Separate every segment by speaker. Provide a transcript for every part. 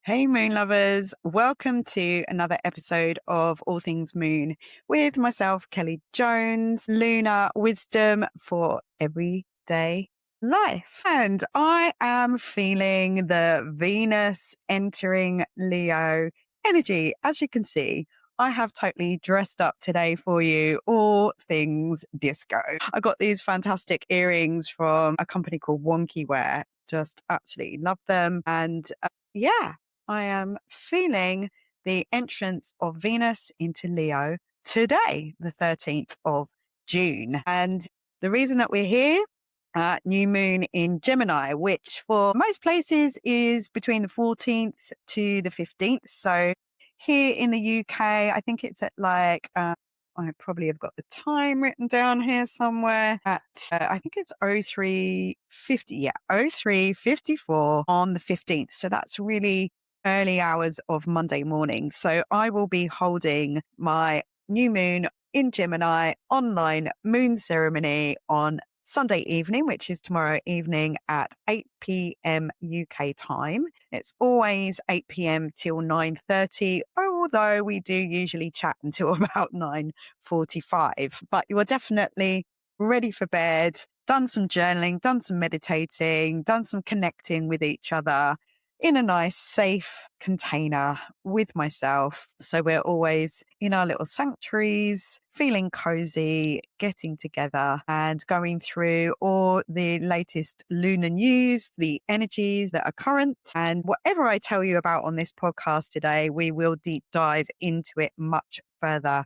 Speaker 1: Hey, Moon lovers. Welcome to another episode of All Things Moon with myself, Kelly Jones, Lunar Wisdom for everyday life. And I am feeling the Venus entering Leo energy. As you can see, I have totally dressed up today for you, all things disco. I got these fantastic earrings from a company called Wonky Wear. Just absolutely love them. And yeah, I am feeling the entrance of Venus into Leo today, the 13th of June. And the reason that we're here, new moon in Gemini, which for most places is between the 14th to the 15th. So here in the UK, I think it's at I probably have got the time written down here somewhere at, I think it's 0350. Yeah, 0354 on the 15th. So that's really early hours of Monday morning. So I will be holding my new moon in Gemini online moon ceremony on Sunday evening, which is tomorrow evening at 8 p.m. UK time. It's always 8 p.m. till 9:30, although we do usually chat until about 9:45. But you are definitely ready for bed, done some journaling, done some meditating, done some connecting with each other in a nice, safe container with myself. So we're always in our little sanctuaries, feeling cozy, getting together and going through all the latest lunar news, the energies that are current. And whatever I tell you about on this podcast today, we will deep dive into it much further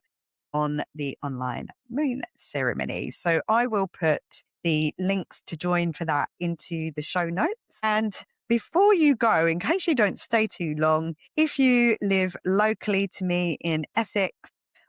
Speaker 1: on the online moon ceremony. So I will put the links to join for that into the show notes. And before you go, in case you don't stay too long, if you live locally to me in Essex,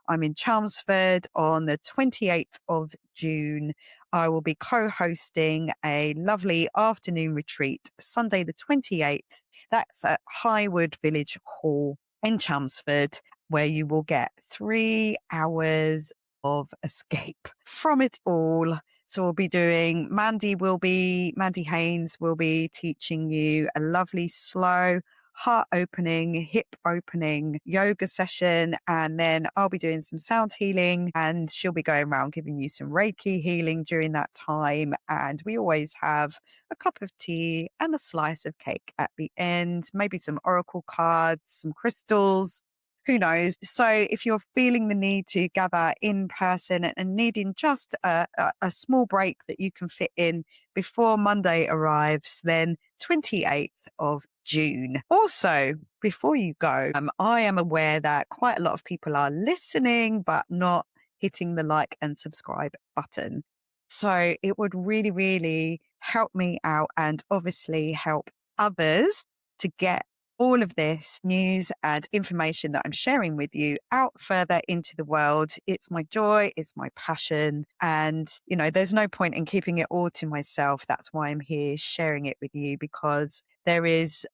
Speaker 1: I'm in Chelmsford on the 28th of June. I will be co-hosting a lovely afternoon retreat, Sunday the 28th. That's at Highwood Village Hall in Chelmsford, where you will get 3 hours of escape from it all. So we'll be doing, Mandy Haynes will be teaching you a lovely slow heart opening, hip opening yoga session. And then I'll be doing some sound healing and she'll be going around giving you some Reiki healing during that time. And we always have a cup of tea and a slice of cake at the end, maybe some oracle cards, some crystals. Who knows? So if you're feeling the need to gather in person and needing just a small break that you can fit in before Monday arrives, then 28th of June. Also, before you go, I am aware that quite a lot of people are listening, but not hitting the like and subscribe button. So it would really, really help me out and obviously help others to get all of this news and information that I'm sharing with you out further into the world. It's my joy, it's my passion. And, there's no point in keeping it all to myself. That's why I'm here sharing it with you, because there is,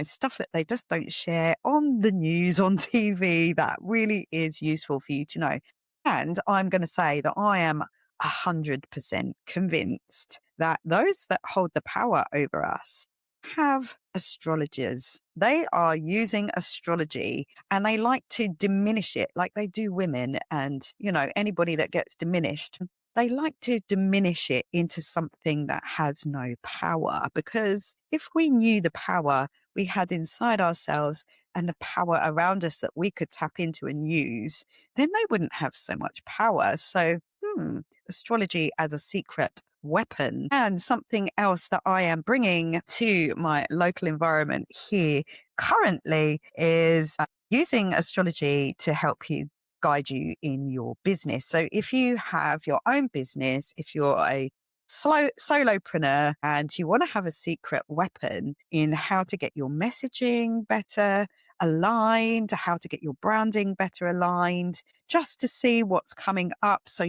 Speaker 1: stuff that they just don't share on the news, on TV, that really is useful for you to know. And I'm going to say that I am 100% convinced that those that hold the power over us have astrologers. They are using astrology and they like to diminish it like they do women and, anybody that gets diminished. They like to diminish it into something that has no power, because if we knew the power we had inside ourselves and the power around us that we could tap into and use, then they wouldn't have so much power. So, astrology as a secret weapon. And something else that I am bringing to my local environment here currently is using astrology to help you, guide you in your business. So if you have your own business, if you're a solopreneur and you want to have a secret weapon in how to get your messaging better aligned, how to get your branding better aligned, just to see what's coming up, so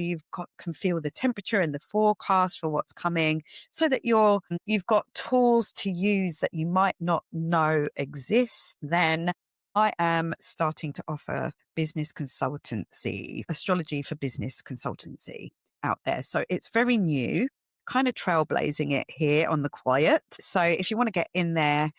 Speaker 1: can feel the temperature and the forecast for what's coming, so that you've got tools to use that you might not know exist, then I am starting to offer business consultancy, astrology for business consultancy out there. So it's very new, kind of trailblazing it here on the quiet. So if you want to get in there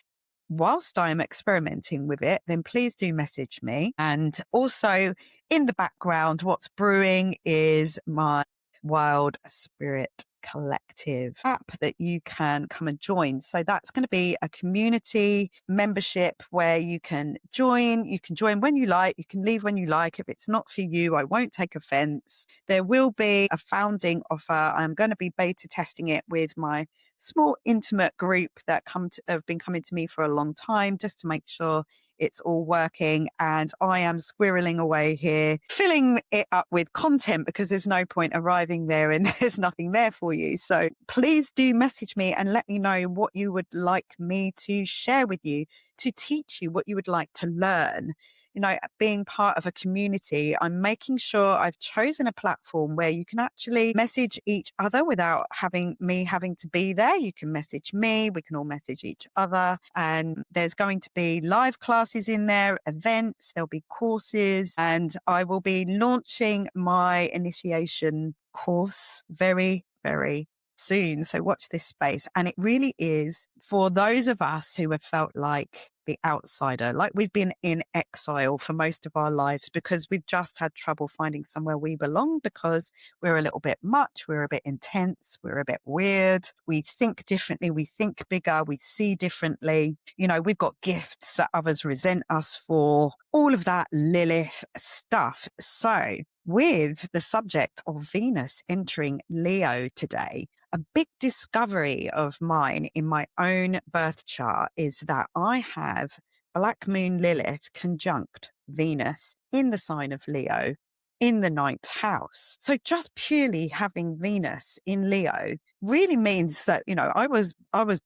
Speaker 1: whilst I'm experimenting with it, then please do message me. And also in the background, what's brewing is my Wild Spirit Collective app that you can come and join. So that's going to be a community membership where you can join. You can join when you like. You can leave when you like. If it's not for you, I won't take offense. There will be a founding offer. I'm going to be beta testing it with my small intimate group that have been coming to me for a long time, just to make sure it's all working. And I am squirreling away here, filling it up with content because there's no point arriving there and there's nothing there for you. So please do message me and let me know what you would like me to share with you, to teach you, what you would like to learn. You know, being part of a community, I'm making sure I've chosen a platform where you can actually message each other without having to be there. You can message me, we can all message each other. And there's going to be live classes in there, events, there'll be courses, and I will be launching my initiation course very, very soon. So watch this space. And it really is for those of us who have felt like the outsider, like we've been in exile for most of our lives because we've just had trouble finding somewhere we belong because we're a little bit much, we're a bit intense, we're a bit weird, we think differently, we think bigger, we see differently. You know, we've got gifts that others resent us for, all of that Lilith stuff. So with the subject of Venus entering Leo today, a big discovery of mine in my own birth chart is that I have Black Moon Lilith conjunct Venus in the sign of Leo in the ninth house. So just purely having Venus in Leo really means that, you know, I was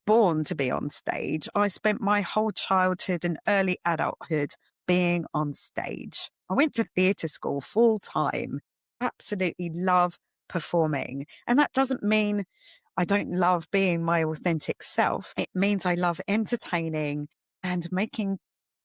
Speaker 1: born to be on stage. I spent my whole childhood and early adulthood being on stage. I went to theatre school full time, absolutely love performing. And that doesn't mean I don't love being my authentic self. It means I love entertaining and making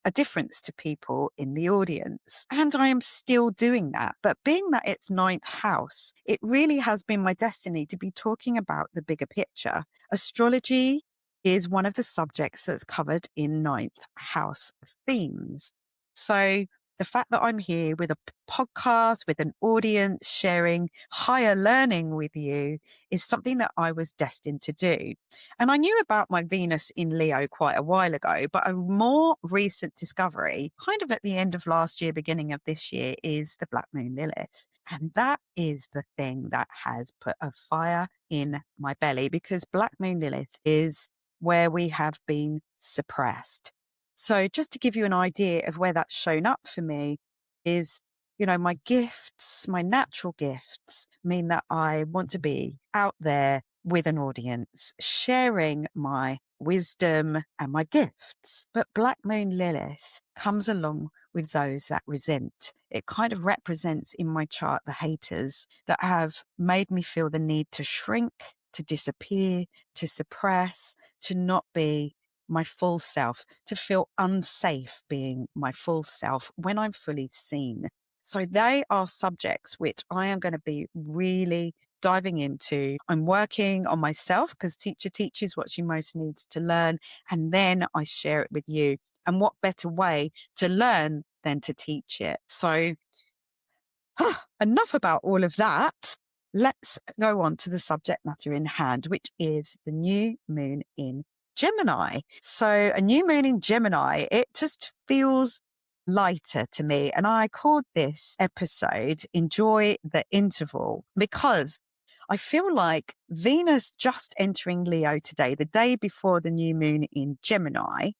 Speaker 1: a difference to people in the audience. And I am still doing that. But being that it's ninth house, it really has been my destiny to be talking about the bigger picture. Astrology is one of the subjects that's covered in ninth house themes. So the fact that I'm here with a podcast, with an audience, sharing higher learning with you is something that I was destined to do. And I knew about my Venus in Leo quite a while ago, but a more recent discovery, kind of at the end of last year, beginning of this year, is the Black Moon Lilith. And that is the thing that has put a fire in my belly, because Black Moon Lilith is where we have been suppressed. So just to give you an idea of where that's shown up for me is, you know, my gifts, my natural gifts mean that I want to be out there with an audience, sharing my wisdom and my gifts. But Black Moon Lilith comes along with those that resent. It kind of represents in my chart the haters that have made me feel the need to shrink, to disappear, to suppress, to not be my full self, to feel unsafe being my full self when I'm fully seen. So they are subjects which I am going to be really diving into. I'm working on myself because teacher teaches what she most needs to learn, and then I share it with you. And what better way to learn than to teach it? So enough about all of that. Let's go on to the subject matter in hand, which is the new moon in Gemini. So a new moon in Gemini, it just feels lighter to me. And I called this episode Enjoy the Interval because I feel like Venus just entering Leo today, the day before the new moon in Gemini,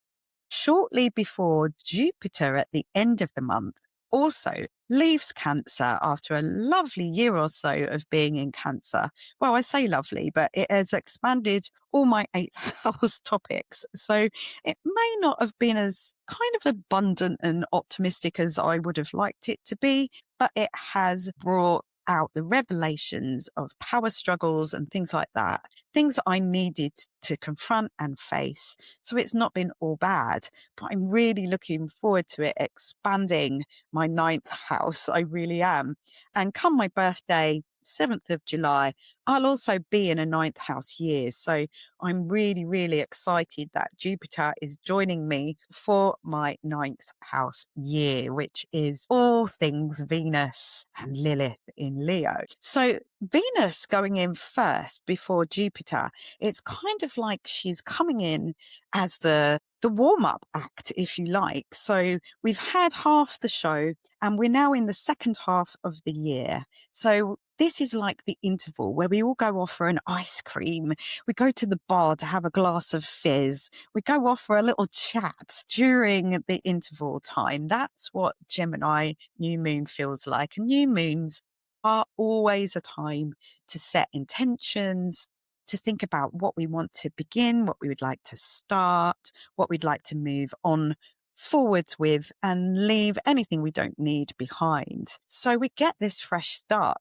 Speaker 1: shortly before Jupiter at the end of the month also leaves Cancer after a lovely year or so of being in Cancer. Well, I say lovely, but it has expanded all my eighth house topics. So it may not have been as kind of abundant and optimistic as I would have liked it to be, but it has brought out the revelations of power struggles and things like that, things I needed to confront and face. So it's not been all bad, but I'm really looking forward to it expanding my ninth house. I really am. And come my birthday, 7th of July, I'll also be in a ninth house year. So I'm really, really excited that Jupiter is joining me for my ninth house year, which is all things Venus and Lilith in Leo. So Venus going in first before Jupiter, it's kind of like she's coming in as the warm-up act, if you like. So we've had half the show and we're now in the second half of the year. So this is like the interval where we all go off for an ice cream. We go to the bar to have a glass of fizz. We go off for a little chat during the interval time. That's what Gemini New Moon feels like. And new moons are always a time to set intentions, to think about what we want to begin, what we would like to start, what we'd like to move on forwards with, and leave anything we don't need behind. So we get this fresh start,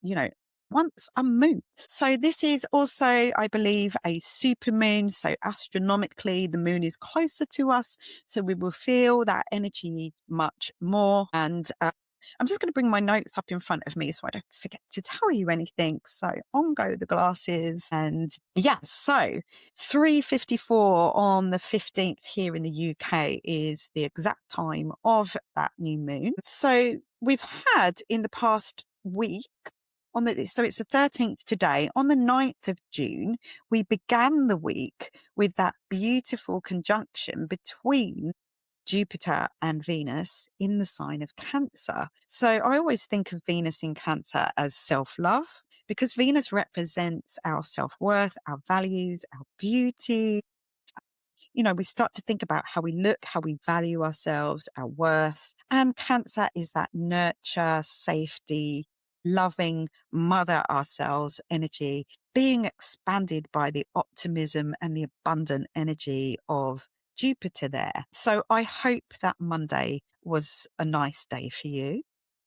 Speaker 1: once a month. So this is also, I believe, a super moon. So astronomically, the moon is closer to us. So we will feel that energy much more. And I'm just going to bring my notes up in front of me so I don't forget to tell you anything. So on go the glasses. And yeah, so 3:54 on the 15th here in the UK is the exact time of that new moon. So we've had in the past week, so it's the 13th today. On the 9th of June, we began the week with that beautiful conjunction between Jupiter and Venus in the sign of Cancer. So I always think of Venus in Cancer as self-love because Venus represents our self-worth, our values, our beauty. We start to think about how we look, how we value ourselves, our worth. And Cancer is that nurture, safety, loving, mother ourselves energy being expanded by the optimism and the abundant energy of Jupiter there. So I hope that Monday was a nice day for you.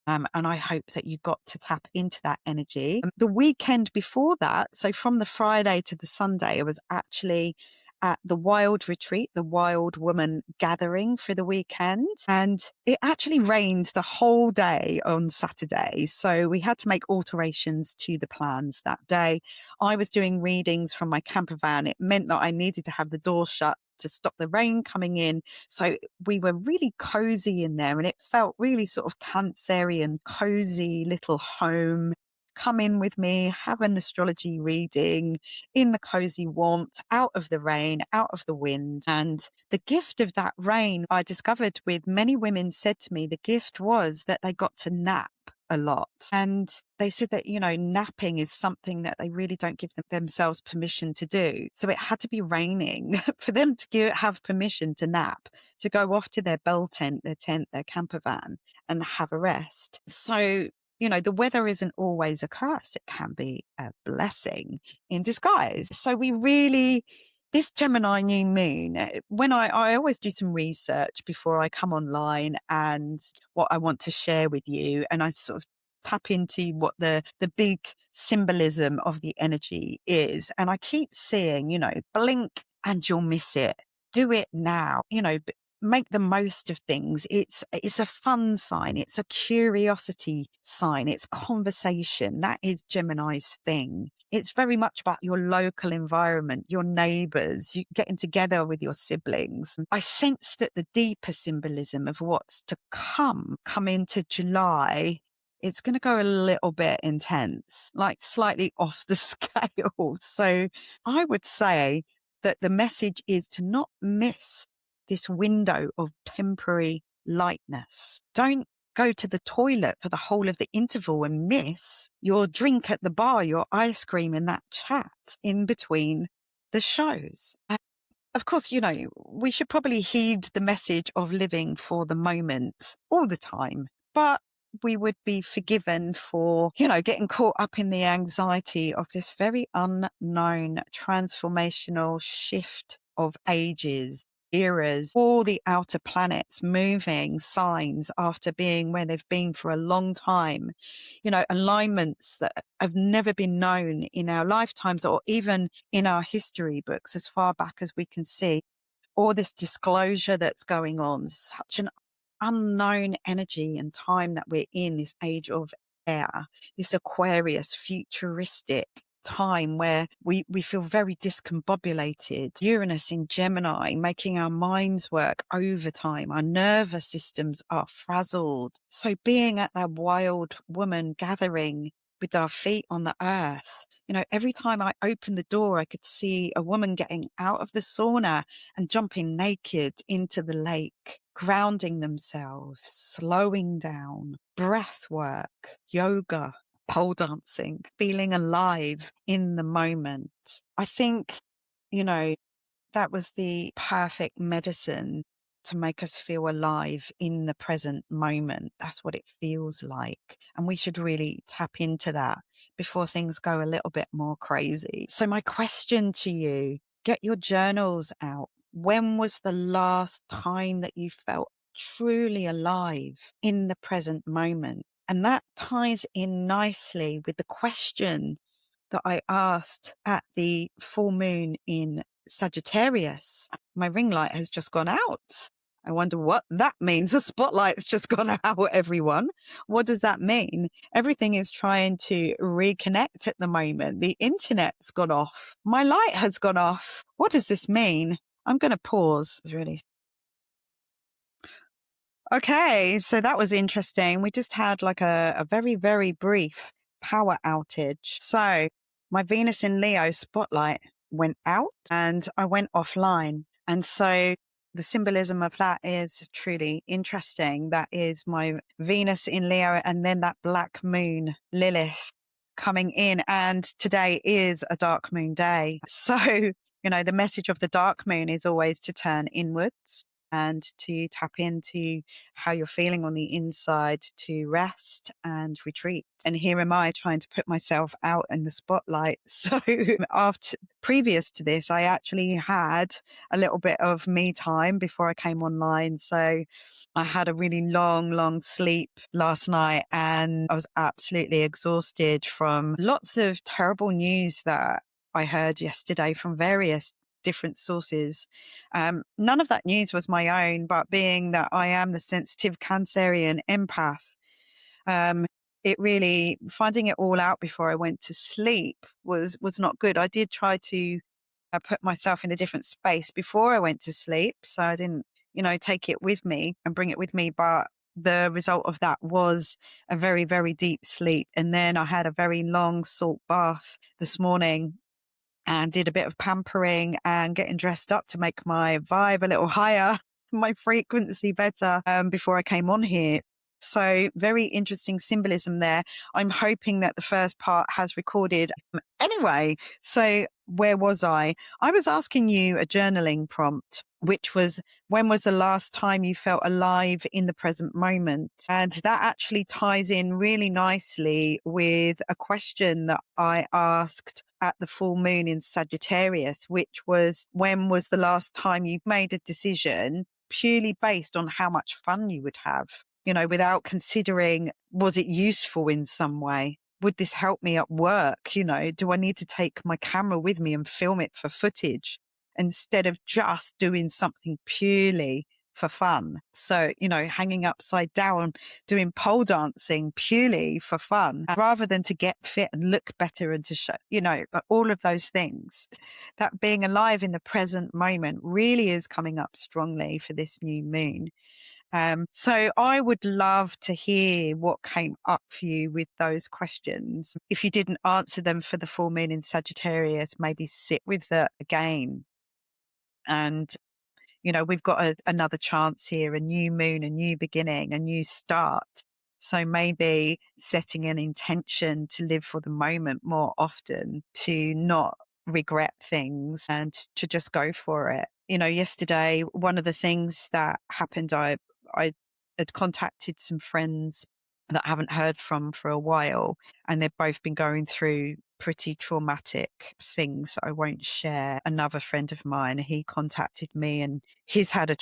Speaker 1: And I hope that you got to tap into that energy. The weekend before that, so from the Friday to the Sunday, I was actually at the Wild Retreat, the Wild Woman Gathering for the weekend. And it actually rained the whole day on Saturday. So we had to make alterations to the plans that day. I was doing readings from my camper van. It meant that I needed to have the door shut to stop the rain coming in. So we were really cozy in there and it felt really sort of Cancerian, cozy little home. Come in with me, have an astrology reading in the cozy warmth, out of the rain, out of the wind. And the gift of that rain, I discovered with many women said to me, the gift was that they got to nap a lot. And they said that, napping is something that they really don't give themselves permission to do. So it had to be raining for them to have permission to nap, to go off to their bell tent, their camper van and have a rest. So the weather isn't always a curse. It can be a blessing in disguise. So this Gemini new moon, when I always do some research before I come online and what I want to share with you. And I sort of tap into what the big symbolism of the energy is. And I keep seeing, blink and you'll miss it. Do it now, make the most of things. It's a fun sign. It's a curiosity sign. It's conversation. That is Gemini's thing. It's very much about your local environment, your neighbors, you getting together with your siblings. I sense that the deeper symbolism of what's to come into July, it's going to go a little bit intense, like slightly off the scale. So I would say that the message is to not miss this window of temporary lightness. Don't go to the toilet for the whole of the interval and miss your drink at the bar, your ice cream and that chat in between the shows. And of course, we should probably heed the message of living for the moment all the time, but we would be forgiven for, getting caught up in the anxiety of this very unknown transformational shift of ages, eras, all the outer planets moving signs after being where they've been for a long time, alignments that have never been known in our lifetimes or even in our history books as far back as we can see. All this disclosure that's going on, such an unknown energy and time that we're in, this age of air, this Aquarius futuristic time where we feel very discombobulated. Uranus in Gemini, making our minds work overtime. Our nervous systems are frazzled. So being at that wild woman gathering with our feet on the earth, every time I opened the door, I could see a woman getting out of the sauna and jumping naked into the lake, grounding themselves, slowing down, breath work, yoga, pole dancing, feeling alive in the moment. I think, that was the perfect medicine to make us feel alive in the present moment. That's what it feels like. And we should really tap into that before things go a little bit more crazy. So my question to you, get your journals out. When was the last time that you felt truly alive in the present moment? And that ties in nicely with the question that I asked at the full moon in Sagittarius. My ring light has just gone out. I wonder what that means. The spotlight's just gone out, everyone. What does that mean? Everything is trying to reconnect at the moment. The internet's gone off. My light has gone off. What does this mean? I'm going to pause. Really. Okay, so that was interesting. We just had like a very, very brief power outage. So my Venus in Leo spotlight went out and I went offline. And so the symbolism of that is truly interesting. That is my Venus in Leo and then that black moon, Lilith, coming in. And today is a dark moon day. So, the message of the dark moon is always to turn inwards and to tap into how you're feeling on the inside, to rest and retreat. And here am I trying to put myself out in the spotlight. So previous to this, I actually had a little bit of me time before I came online. So I had a really long sleep last night and I was absolutely exhausted from lots of terrible news that I heard yesterday from various different sources. None of that news was my own, but being that I am the sensitive Cancerian empath, it really, finding it all out before I went to sleep was not good. I did try to put myself in a different space before I went to sleep, so I didn't, take it with me and bring it with me, but the result of that was a very, very deep sleep. And then I had a very long salt bath this morning and did a bit of pampering and getting dressed up to make my vibe a little higher, my frequency better before I came on here. So very interesting symbolism there. I'm hoping that the first part has recorded. Anyway, so where was I? I was asking you a journaling prompt, which was, when was the last time you felt alive in the present moment? And that actually ties in really nicely with a question that I asked at the full moon in Sagittarius, which was, when was the last time you made a decision purely based on how much fun you would have, without considering, was it useful in some way? Would this help me at work? Do I need to take my camera with me and film it for footage instead of just doing something purely for fun? So, hanging upside down, doing pole dancing purely for fun, rather than to get fit and look better and to show, all of those things. That being alive in the present moment really is coming up strongly for this new moon. So I would love to hear what came up for you with those questions. If you didn't answer them for the full moon in Sagittarius, maybe sit with that again. And, we've got another chance here, a new moon, a new beginning, a new start. So maybe setting an intention to live for the moment more often, to not regret things and to just go for it. Yesterday, one of the things that happened, I had contacted some friends that I haven't heard from for a while, and they've both been going through pretty traumatic things that I won't share. Another friend of mine, he contacted me and he's had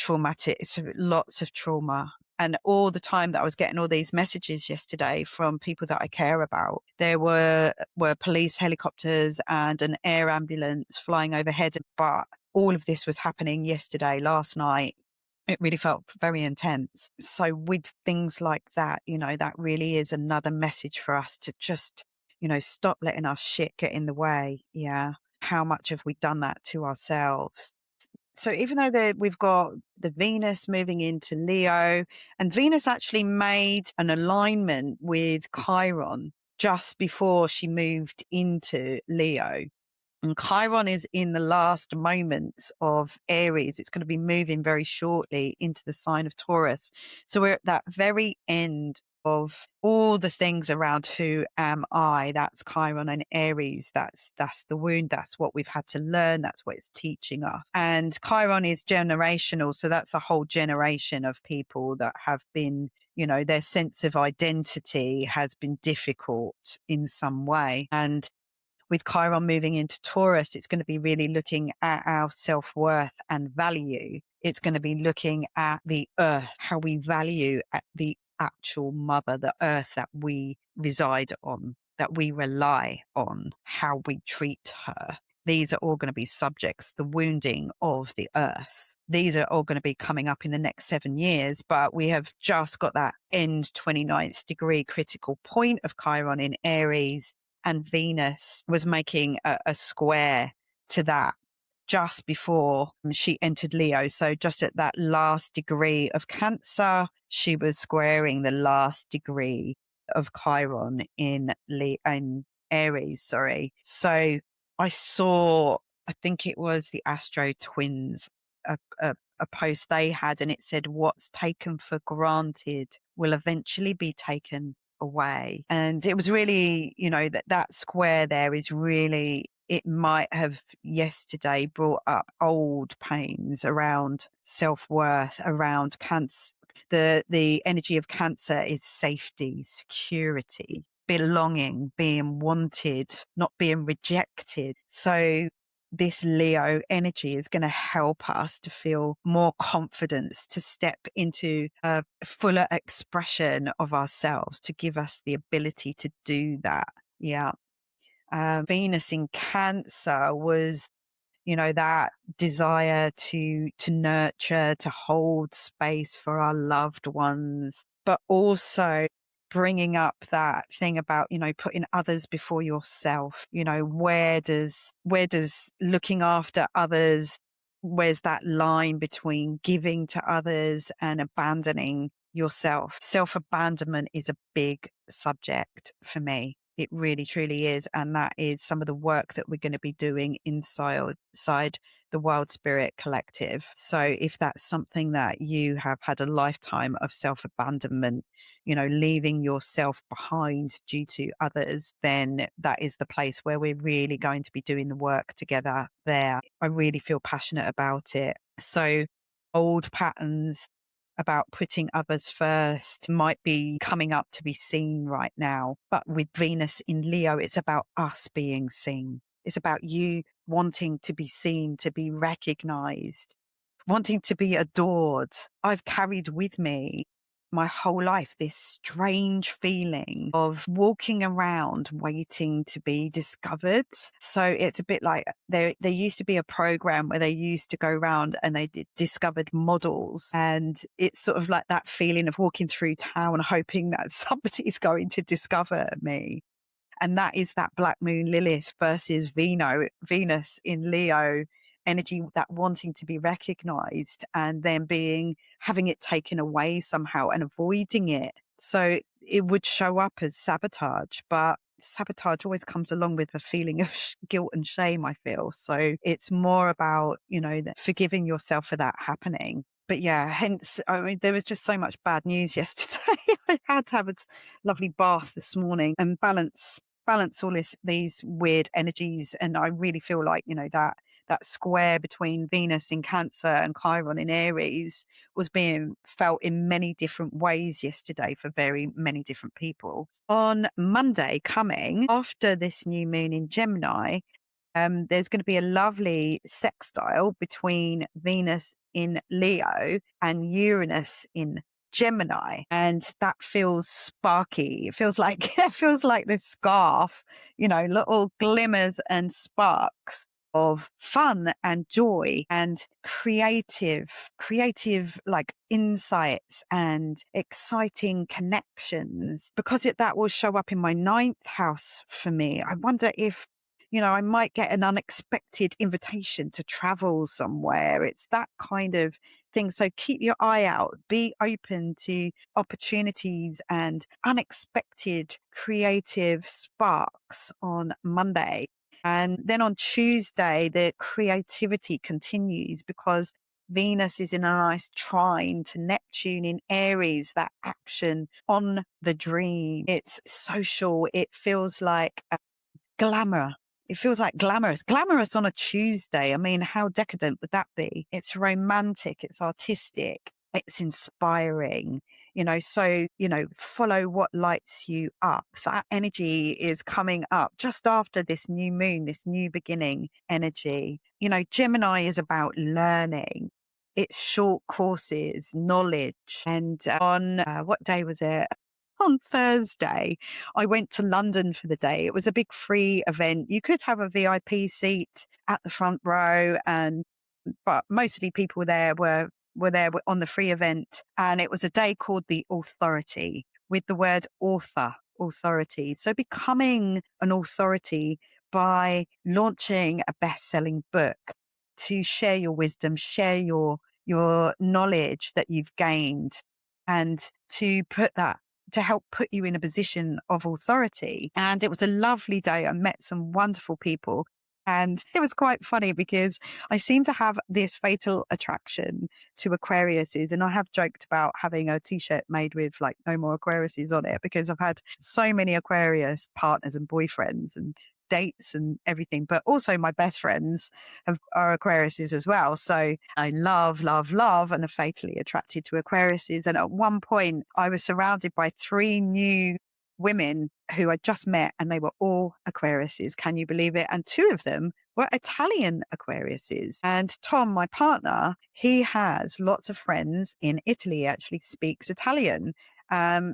Speaker 1: lots of trauma. And all the time that I was getting all these messages yesterday from people that I care about, there were police helicopters and an air ambulance flying overhead. But all of this was happening yesterday, last night, It really felt very intense. So with things like that, that really is another message for us to just, stop letting our shit get in the way. Yeah. How much have we done that to ourselves? So even though we've got the Venus moving into Leo, and Venus actually made an alignment with Chiron just before she moved into Leo. And Chiron is in the last moments of Aries. It's going to be moving very shortly into the sign of Taurus. So we're at that very end of all the things around who am I. That's Chiron and Aries. That's the wound. That's what we've had to learn. That's what it's teaching us. And Chiron is generational. So that's a whole generation of people that have been, their sense of identity has been difficult in some way. And with Chiron moving into Taurus, it's going to be really looking at our self-worth and value. It's going to be looking at the earth, how we value the actual mother, the earth that we reside on, that we rely on, how we treat her. These are all going to be subjects, the wounding of the earth. These are all going to be coming up in the next 7 years, but we have just got that end 29th degree critical point of Chiron in Aries, and Venus was making a square to that just before she entered Leo. So just at that last degree of Cancer, she was squaring the last degree of Chiron in Aries. Sorry. So I saw, I think it was the Astro Twins, a post they had, and it said, "What's taken for granted will eventually be taken away." And it was really, that square there is really, it might have yesterday brought up old pains around self-worth, around cancer. The energy of Cancer is safety, security, belonging, being wanted, not being rejected. So this Leo energy is going to help us to feel more confidence, to step into a fuller expression of ourselves, to give us the ability to do that. Yeah. Venus in Cancer was, that desire to nurture, to hold space for our loved ones, but also bringing up that thing about, putting others before yourself. Where does looking after others, where's that line between giving to others and abandoning yourself? Self-abandonment is a big subject for me. It really, truly is. And that is some of the work that we're going to be doing inside the Wild Spirit Collective. So if that's something that you have had a lifetime of self-abandonment, leaving yourself behind due to others, then that is the place where we're really going to be doing the work together there. I really feel passionate about it. So old patterns about putting others first might be coming up to be seen right now. But with Venus in Leo, it's about us being seen. It's about you wanting to be seen, to be recognized, wanting to be adored. I've carried with me my whole life this strange feeling of walking around waiting to be discovered. So it's a bit like there used to be a program where they used to go around and they discovered models, and it's sort of like that feeling of walking through town hoping that somebody's going to discover me. And that is that Black Moon Lilith versus Venus in Leo energy, that wanting to be recognized and then having it taken away somehow and avoiding it. So it would show up as sabotage, but sabotage always comes along with a feeling of guilt and shame, I feel. So it's more about, forgiving yourself for that happening. But yeah, hence, I mean, there was just so much bad news yesterday. I had to have a lovely bath this morning and balance all these weird energies. And I really feel like, that square between Venus in Cancer and Chiron in Aries was being felt in many different ways yesterday for very many different people. On Monday coming, after this new moon in Gemini, there's going to be a lovely sextile between Venus in Leo and Uranus in Gemini, and that feels sparky. It feels like this scarf, little glimmers and sparks of fun and joy and creative like insights and exciting connections, because that will show up in my ninth house for me. I wonder if, I might get an unexpected invitation to travel somewhere. It's that kind of thing. So keep your eye out, be open to opportunities and unexpected creative sparks on Monday. And then on Tuesday, the creativity continues because Venus is in a nice trine to Neptune in Aries, that action on the dream. It's social. It feels like glamour. It feels like glamorous. Glamorous on a Tuesday. I mean, how decadent would that be? It's romantic. It's artistic. It's inspiring. So, follow what lights you up. That energy is coming up just after this new moon, this new beginning energy. Gemini is about learning. It's short courses, knowledge. And on what day was it? On Thursday, I went to London for the day. It was a big free event. You could have a VIP seat at the front row, but mostly people there were there on the free event. And it was a day called the Authority, with the word authority. So becoming an authority by launching a best-selling book, to share your wisdom, share your knowledge that you've gained, and to help put you in a position of authority. And it was a lovely day. I met some wonderful people. And it was quite funny because I seem to have this fatal attraction to Aquariuses. And I have joked about having a t-shirt made with like no more Aquariuses on it, because I've had so many Aquarius partners and boyfriends and dates and everything. But also my best friends are Aquariuses as well. So I love, and are fatally attracted to Aquariuses. And at one point I was surrounded by 3 new women who I just met, and they were all Aquariuses. Can you believe it? And 2 of them were Italian Aquariuses. And Tom, my partner, he has lots of friends in Italy, actually speaks Italian.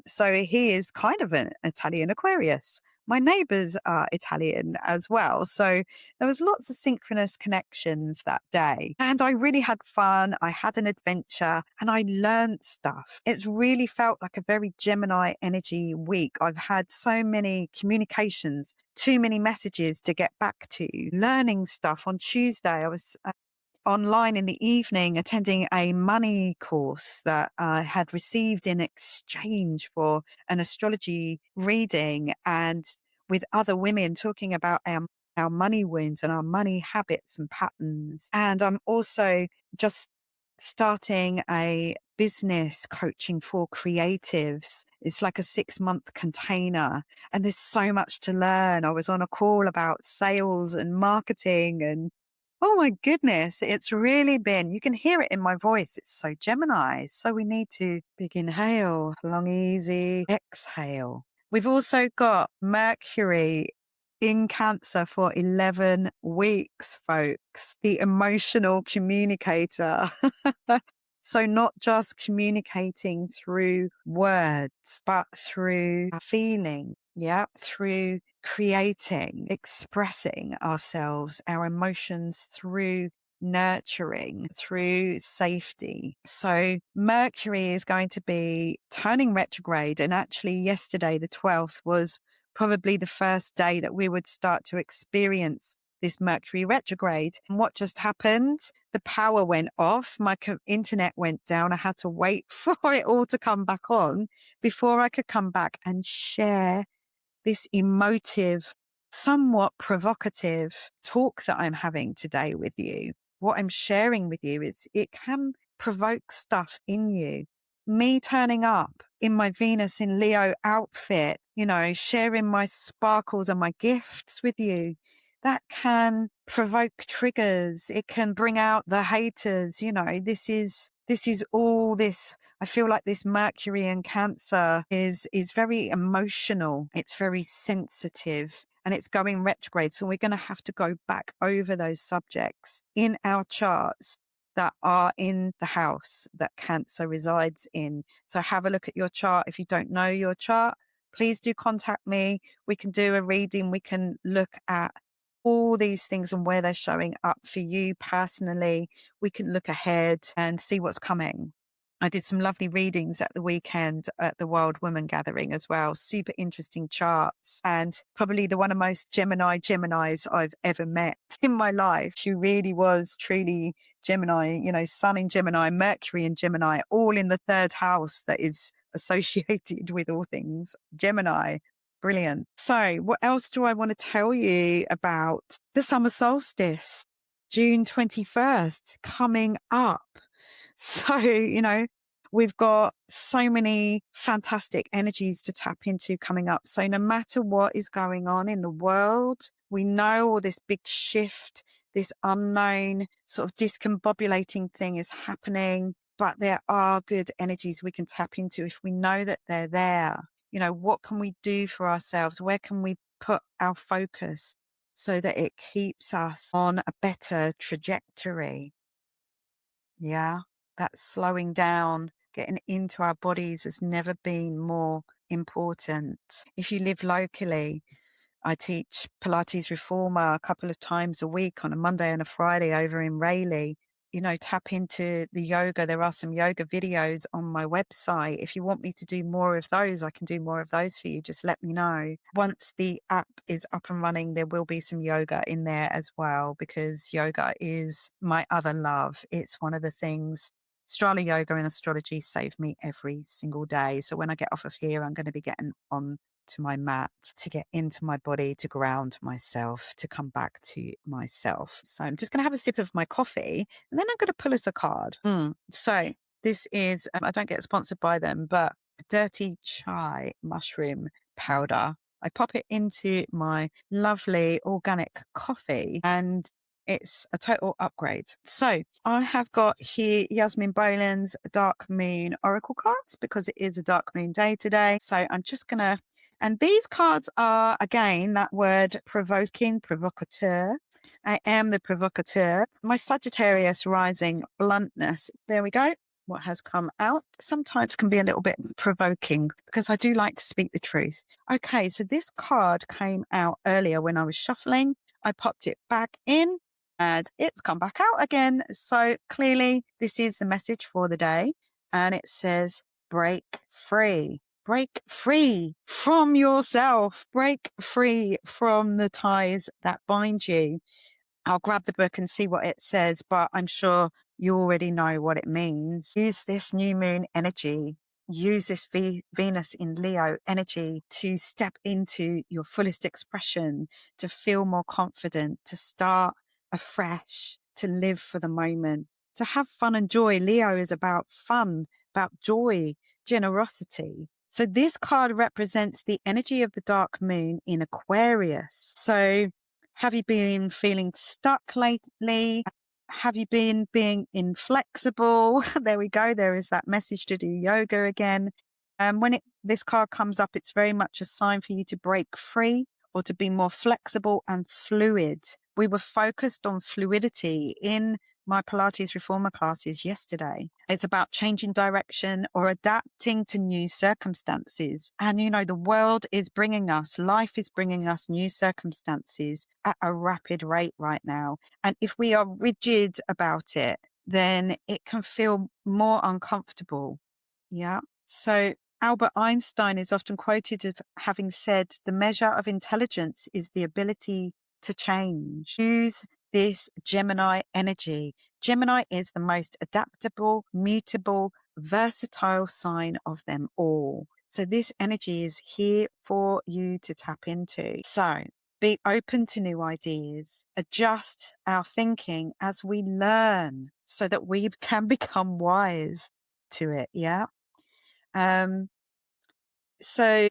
Speaker 1: So he is kind of an Italian Aquarius. My neighbors are Italian as well. So there was lots of synchronous connections that day. And I really had fun. I had an adventure and I learned stuff. It's really felt like a very Gemini energy week. I've had so many communications, too many messages to get back to. Learning stuff. On Tuesday, I was online in the evening attending a money course that I had received in exchange for an astrology reading, and with other women talking about our money wounds and our money habits and patterns. And I'm also just starting a business coaching for creatives. It's like a 6-month container, and there's so much to learn. I was on a call about sales and marketing, and oh my goodness, it's really been, you can hear it in my voice. It's so Gemini. So we need to big inhale, long, easy exhale. We've also got Mercury in Cancer for 11 weeks, folks, the emotional communicator. So not just communicating through words, but through feeling, through creating, expressing ourselves, our emotions, through nurturing, through safety. So Mercury is going to be turning retrograde. And actually yesterday, the 12th, was probably the first day that we would start to experience this Mercury retrograde. And what just happened? The power went off. My internet went down. I had to wait for it all to come back on before I could come back and share this emotive, somewhat provocative talk that I'm having today with you. What I'm sharing with you is it can provoke stuff in you. Me turning up in my Venus in Leo outfit, sharing my sparkles and my gifts with you, that can provoke triggers. It can bring out the haters. This is all this. I feel like this Mercury in Cancer is very emotional. It's very sensitive, and it's going retrograde. So we're going to have to go back over those subjects in our charts that are in the house that Cancer resides in. So have a look at your chart. If you don't know your chart, please do contact me. We can do a reading. We can look at all these things and where they're showing up for you personally. We can look ahead and see what's coming. I did some lovely readings at the weekend at the Wild Woman Gathering as well. Super interesting charts, and probably the one of most Geminis I've ever met in my life. She really was truly Gemini, Sun in Gemini, Mercury in Gemini, all in the third house that is associated with all things Gemini. Brilliant. So what else do I want to tell you about the summer solstice, June 21st, coming up? So, we've got so many fantastic energies to tap into coming up. So no matter what is going on in the world, we know all this big shift, this unknown sort of discombobulating thing is happening, but there are good energies we can tap into if we know that they're there. What can we do for ourselves? Where can we put our focus so that it keeps us on a better trajectory? Yeah, that slowing down, getting into our bodies has never been more important. If you live locally, I teach Pilates Reformer a couple of times a week on a Monday and a Friday over in Rayleigh. Tap into the yoga. There are some yoga videos on my website. If you want me to do more of those, I can do more of those for you. Just let me know. Once the app is up and running, there will be some yoga in there as well, because yoga is my other love. It's one of the things. Strala yoga and astrology save me every single day. So when I get off of here, I'm going to be getting on to my mat to get into my body, to ground myself, to come back to myself. So I'm just going to have a sip of my coffee and then I'm going to pull us a card. So this is, I don't get sponsored by them, but dirty chai mushroom powder. I pop it into my lovely organic coffee and it's a total upgrade. So I have got here Yasmin Boland's Dark Moon Oracle cards because it is a dark moon day today. So I'm just going to, and these cards are, again, that word provoking, provocateur. I am the provocateur. My Sagittarius rising bluntness. There we go. What has come out sometimes can be a little bit provoking because I do like to speak the truth. Okay, so this card came out earlier when I was shuffling. I popped it back in and it's come back out again. So clearly this is the message for the day. And it says, break free. Break free from yourself. Break free from the ties that bind you. I'll grab the book and see what it says, but I'm sure you already know what it means. Use this new moon energy. Use this Venus in Leo energy to step into your fullest expression, to feel more confident, to start afresh, to live for the moment, to have fun and joy. Leo is about fun, about joy, generosity. So this card represents the energy of the dark moon in Aquarius. So have you been feeling stuck lately? Have you been being inflexible? There we go. There is that message to do yoga again. When this card comes up, it's very much a sign for you to break free or to be more flexible and fluid. We were focused on fluidity in my Pilates Reformer classes yesterday. It's about changing direction or adapting to new circumstances. And, the world is bringing us, life is bringing us new circumstances at a rapid rate right now. And if we are rigid about it, then it can feel more uncomfortable. Yeah. So Albert Einstein is often quoted as having said, the measure of intelligence is the ability to change. Use this Gemini energy. Gemini is the most adaptable, mutable, versatile sign of them all. So this energy is here for you to tap into. So be open to new ideas, adjust our thinking as we learn so that we can become wise to it. Yeah. So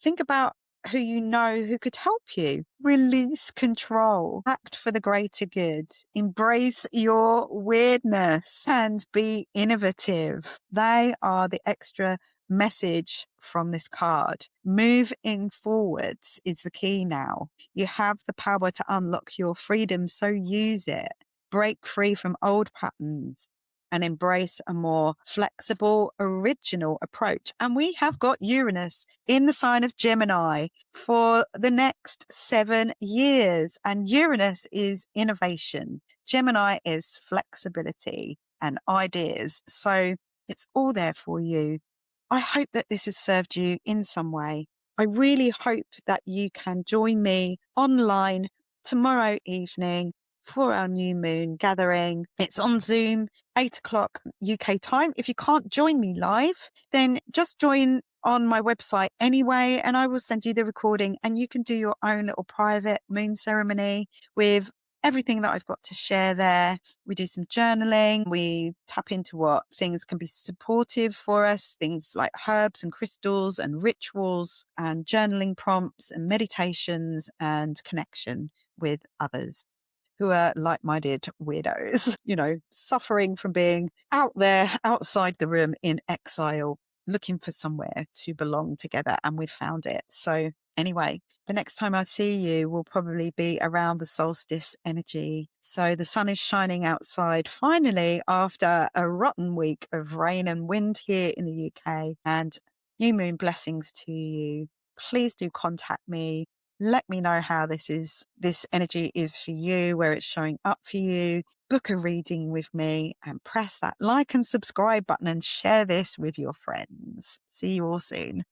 Speaker 1: think about who you know who could help you. Release control, act for the greater good, embrace your weirdness and be innovative. They are the extra message from this card. Moving forwards is the key now. You have the power to unlock your freedom, so use it. Break free from old patterns. and embrace a more flexible, original approach. And we have got Uranus in the sign of Gemini for the next 7 years. And Uranus is innovation. Gemini is flexibility and ideas. So it's all there for you. I hope that this has served you in some way. I really hope that you can join me online tomorrow evening for our new moon gathering. It's on Zoom, 8 o'clock UK time. If you can't join me live, then just join on my website anyway, and I will send you the recording and you can do your own little private moon ceremony with everything that I've got to share there. We do some journaling. We tap into what things can be supportive for us, things like herbs and crystals and rituals and journaling prompts and meditations and connection with others who are like-minded weirdos, suffering from being out there, outside the room in exile, looking for somewhere to belong together. And we've found it. So anyway, the next time I see you will probably be around the solstice energy. So the sun is shining outside finally after a rotten week of rain and wind here in the UK. And new moon blessings to you. Please do contact me. Let me know how this energy is for you, where it's showing up for you. Book a reading with me and press that like and subscribe button and share this with your friends. See you all soon.